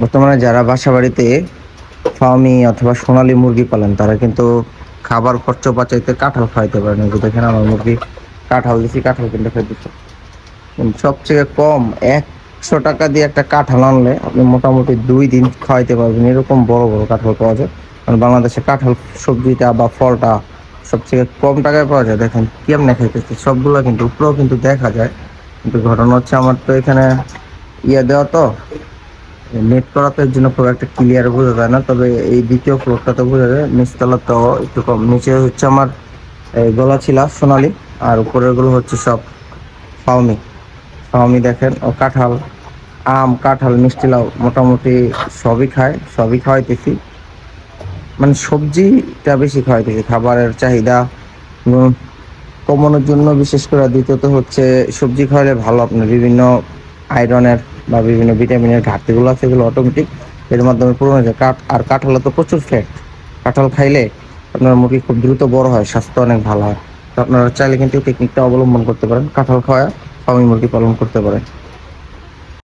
বর্তমানে যারা বাসা বাড়িতে ফার্মি অথবা সোনালী মুরগি পালেন তারা কিন্তু খাবার খরচ বাঁচাইতে কাঁঠাল খাইতে পারেন। এই যে দেখেন আমার মুরগি কাঁঠাল দিছি, কাঁঠাল কিন্তু খাইতেছে। সবচেয়ে কম 100 টাকা দিয়ে একটা কাঁঠাল আনলে আপনি মোটামুটি 2 দিন খাওয়াইতে পারবেন। এরকম বড় বড় কাঁঠাল পাওয়া যায়। কারণ বাংলাদেশে কাঁঠাল সবজিটা বা ফলটা সবচেয়ে কম টাকায় পাওয়া যায়। দেখেন কেমনে খাইতেছে, সবগুলো কিন্তু উপরেও কিন্তু দেখা যায়। কিন্তু ঘটনা হচ্ছে আমার তো এখানে দেওয়া তো নেট করা, তো এর জন্য খুব একটা ক্লিয়ার বোঝা যায় না। তবে এই দ্বিতীয় ফ্লোরটা তো বোঝা যায়, নিচতলা তো একটু কম। নিচে হচ্ছে আমার গলা ছিলা সোনালি, আর উপরের গুলো হচ্ছে সব ফাউমি। ফাউমি দেখেন, ও কাঁঠাল, আম, কাঁঠাল, মিষ্টি লাউ মোটামুটি সবই খায়, সবই খাওয়াইতেছি। মানে সবজিটা বেশি খাওয়াইতেছি, খাবারের চাহিদা কমানোর জন্য। বিশেষ করে দ্বিতীয়ত হচ্ছে সবজি খাওয়ালে ভালো, আপনার বিভিন্ন আয়রনের বা বিভিন্ন ভিটামিনের ঘাটতিগুলো আছে, এগুলো অটোমেটিক এর মাধ্যমে পূরণ হয়ে যায়। আর কাঁঠালে তো প্রচুর ফ্যাট। কাঁঠাল খাইলে আপনার মুরগি খুব দ্রুত বড় হয়, স্বাস্থ্য অনেক ভালো হয়। তো আপনারা চাইলে কিন্তু এই টেকনিকটা অবলম্বন করতে পারেন, কাঁঠাল খাওয়া ফার্মি মুরগি পালন করতে পারেন।